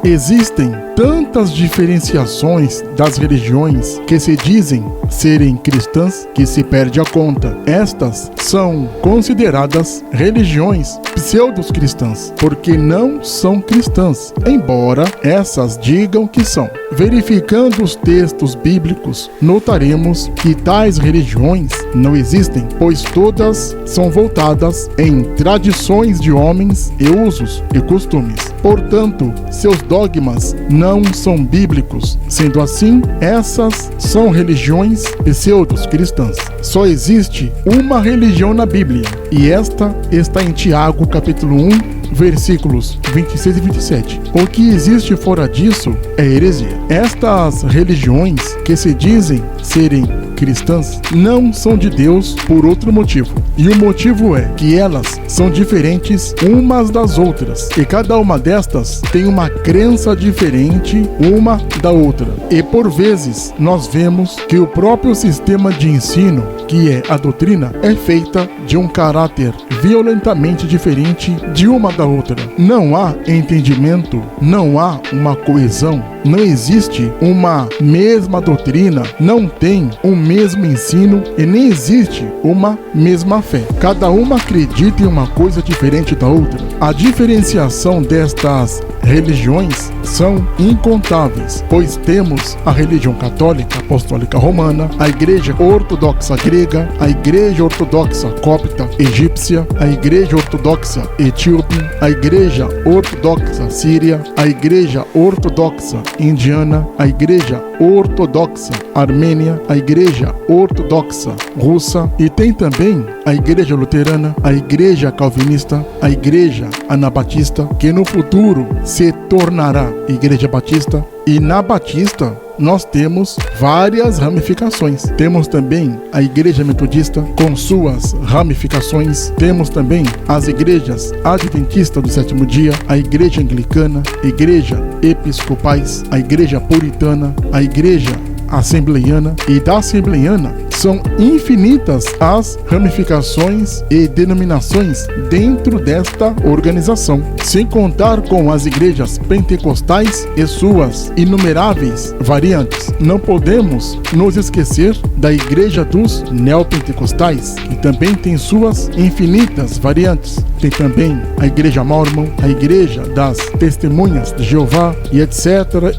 Existem tantas diferenciações das religiões que se dizem serem cristãs que se perde a conta. Estas são consideradas religiões pseudo-cristãs, porque não são cristãs, embora essas digam que são. Verificando os textos bíblicos, notaremos que tais religiões não existem, pois todas são voltadas em tradições de homens e usos e costumes. Portanto, seus dogmas não são bíblicos. Sendo assim, essas são religiões pseudo-cristãs. Só existe uma religião na Bíblia, e esta está em Tiago, capítulo 1, versículos 26 e 27. O que existe fora disso é heresia. Estas religiões que se dizem serem cristãs não são de Deus por outro motivo. E o motivo é que elas são diferentes umas das outras. E cada uma destas tem uma crença diferente uma da outra. E por vezes nós vemos que o próprio sistema de ensino, que é a doutrina, é feita de um caráter violentamente diferente de uma da outra. Não há entendimento, não há uma coesão, não existe uma mesma doutrina, não tem um mesmo ensino e nem existe uma mesma fé. Cada uma acredita em uma coisa diferente da outra. A diferenciação destas religiões são incontáveis, pois temos a religião católica apostólica romana, a igreja ortodoxa grega, a igreja ortodoxa copta egípcia, a igreja ortodoxa etíope, a igreja ortodoxa síria, a igreja ortodoxa indiana, a igreja ortodoxa armênia, a igreja ortodoxa russa, e tem também a igreja luterana, a igreja calvinista, a igreja anabatista, que no futuro se tornará igreja batista. E na batista nós temos várias ramificações. Temos também a igreja metodista com suas ramificações. Temos também as igrejas adventistas do sétimo dia, a igreja anglicana, igreja episcopais, a igreja puritana, a igreja assembleiana, e da assembleiana são infinitas as ramificações e denominações dentro desta organização, sem contar com as igrejas pentecostais e suas inumeráveis variantes. Não podemos nos esquecer da igreja dos neopentecostais, que também tem suas infinitas variantes. Tem também a igreja mórmon, a igreja das testemunhas de Jeová, e etc,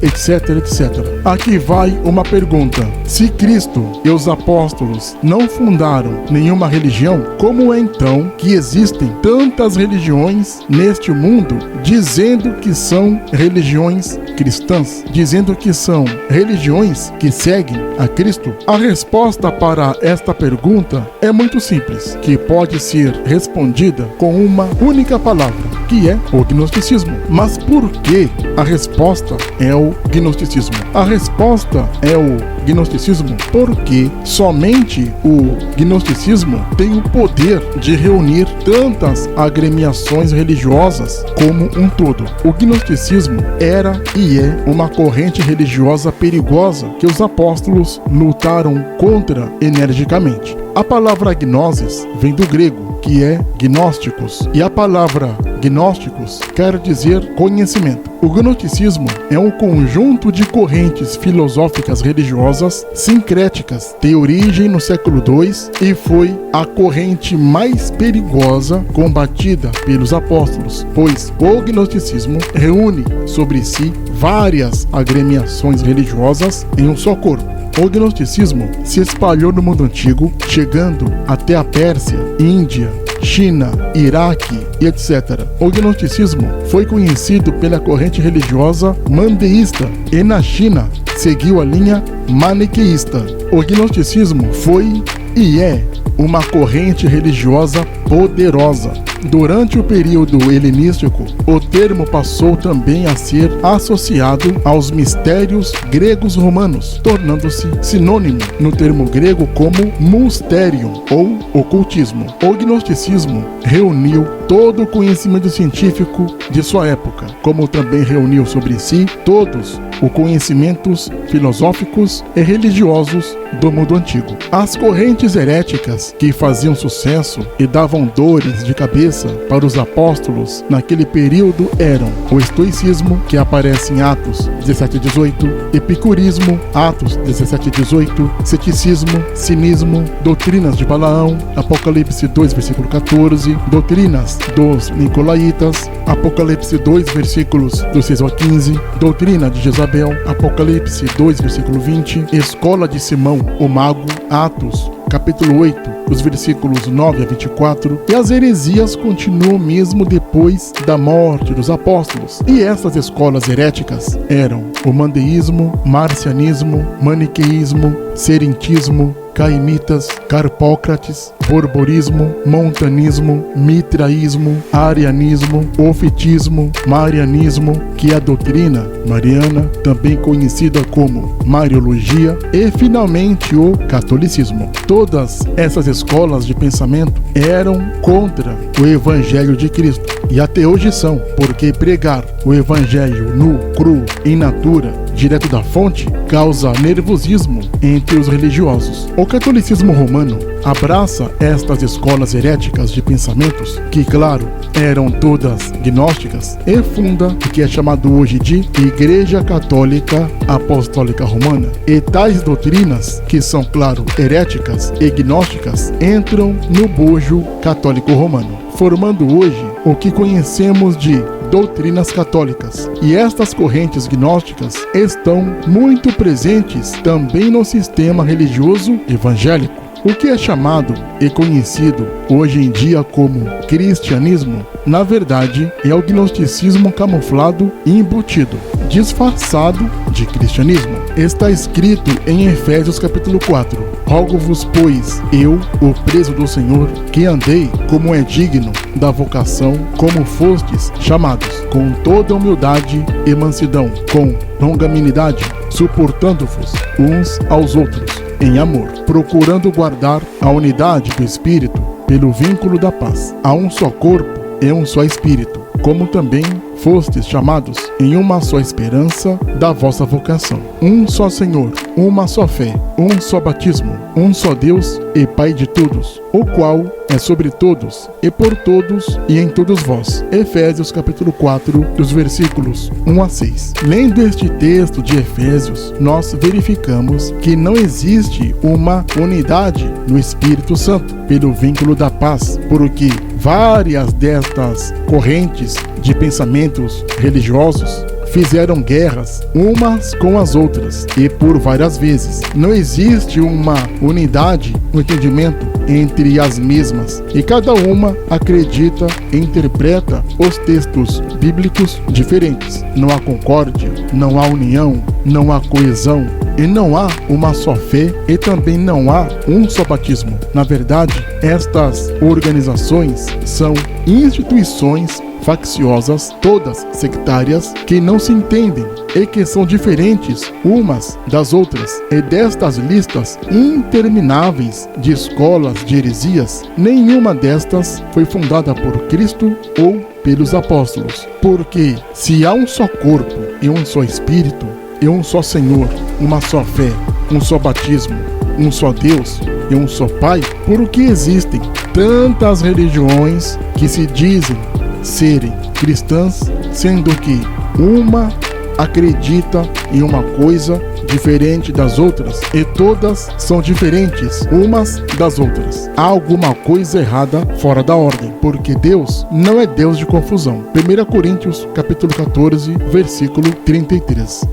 etc, etc. Aqui vai uma pergunta: se Cristo e os apóstolos não fundaram nenhuma religião, como é então que existem tantas religiões neste mundo dizendo que são religiões cristãs, dizendo que são religiões que seguem a Cristo? A resposta para esta pergunta é muito simples, que pode ser respondida com uma única palavra, que é o gnosticismo. Mas por que a resposta é o gnosticismo? A resposta é o gnosticismo porque somente o gnosticismo tem o poder de reunir tantas agremiações religiosas como um todo. O gnosticismo era e é uma corrente religiosa perigosa que os apóstolos lutaram contra energicamente. A palavra gnosis vem do grego, que é gnósticos, e a palavra gnósticos quer dizer conhecimento. O gnosticismo é um conjunto de correntes filosóficas religiosas sincréticas, tem origem no século II e foi a corrente mais perigosa combatida pelos apóstolos, pois o gnosticismo reúne sobre si várias agremiações religiosas em um só corpo. O gnosticismo se espalhou no mundo antigo, chegando até a Pérsia, Índia, China, Iraque e etc. O gnosticismo foi conhecido pela corrente religiosa mandeísta e na China seguiu a linha maniqueísta. O gnosticismo foi e é uma corrente religiosa poderosa, Durante o período helenístico, o termo passou também a ser associado aos mistérios gregos romanos, tornando-se sinônimo no termo grego como mysterium ou ocultismo. O gnosticismo reuniu todo o conhecimento científico de sua época, como também reuniu sobre si todos os conhecimentos filosóficos e religiosos do mundo antigo. As correntes heréticas que faziam sucesso e davam dores de cabeça para os apóstolos naquele período eram o estoicismo, que aparece em Atos 17 e 18, epicurismo, Atos 17 e 18, ceticismo, cinismo, doutrinas de Balaão, Apocalipse 2, versículo 14, doutrinas dos Nicolaitas, Apocalipse 2, versículos do 6 ao 15, doutrina de Jezabel, Apocalipse 2, versículo 20, escola de Simão, o mago, Atos, capítulo 8, os versículos 9 a 24, e as heresias continuam mesmo depois da morte dos apóstolos. E essas escolas heréticas eram o mandeísmo, marcianismo, maniqueísmo, serentismo, caimitas, carpócrates, borborismo, montanismo, mitraísmo, arianismo, ofitismo, marianismo, que é a doutrina mariana, também conhecida como mariologia, e finalmente o catolicismo. Todas essas escolas de pensamento eram contra o Evangelho de Cristo, e até hoje são, porque pregar o Evangelho nu, cru, in natura, direto da fonte, causa nervosismo entre os religiosos. O catolicismo romano abraça estas escolas heréticas de pensamentos, que, claro, eram todas gnósticas, e funda o que é chamado hoje de Igreja Católica Apostólica Romana. E tais doutrinas, que são, claro, heréticas e gnósticas, entram no bojo católico romano, formando hoje o que conhecemos de doutrinas católicas. E estas correntes gnósticas estão muito presentes também no sistema religioso evangélico. O que é chamado e conhecido hoje em dia como cristianismo, na verdade, é o gnosticismo camuflado e embutido, disfarçado de cristianismo. Está escrito em Efésios capítulo 4: Rogo-vos, pois, eu, o preso do Senhor, que andei como é digno da vocação, como fostes chamados, com toda humildade e mansidão, com longanimidade, suportando-vos uns aos outros em amor, procurando guardar a unidade do Espírito pelo vínculo da paz. Há um só corpo e um só Espírito, como também fostes chamados em uma só esperança da vossa vocação. Um só Senhor, uma só fé, um só batismo, um só Deus e Pai de todos, o qual é sobre todos, e por todos, e em todos vós. Efésios capítulo 4, dos versículos 1 a 6. Lendo este texto de Efésios, nós verificamos que não existe uma unidade no Espírito Santo, pelo vínculo da paz, porque várias destas correntes de pensamentos religiosos fizeram guerras umas com as outras, e por várias vezes. Não existe uma unidade no entendimento entre as mesmas, e cada uma acredita e interpreta os textos bíblicos diferentes. Não há concórdia, não há união, não há coesão, e não há uma só fé, e também não há um só batismo. Na verdade, estas organizações são instituições facciosas, todas sectárias, que não se entendem e que são diferentes umas das outras. E destas listas intermináveis de escolas de heresias, nenhuma destas foi fundada por Cristo ou pelos apóstolos. Porque se há um só corpo e um só Espírito, e um só Senhor, uma só fé, um só batismo, um só Deus e um só Pai, por que existem tantas religiões que se dizem serem cristãs, sendo que uma acredita em uma coisa diferente das outras, e todas são diferentes umas das outras? Há alguma coisa errada fora da ordem, porque Deus não é Deus de confusão. 1 Coríntios capítulo 14, versículo 33.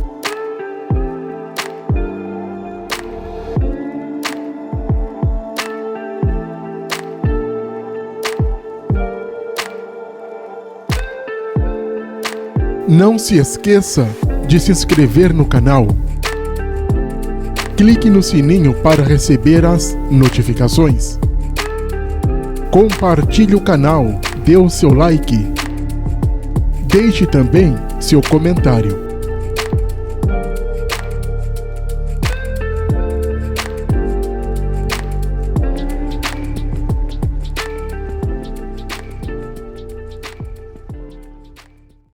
Não se esqueça de se inscrever no canal. Clique no sininho para receber as notificações. Compartilhe o canal, dê o seu like. Deixe também seu comentário.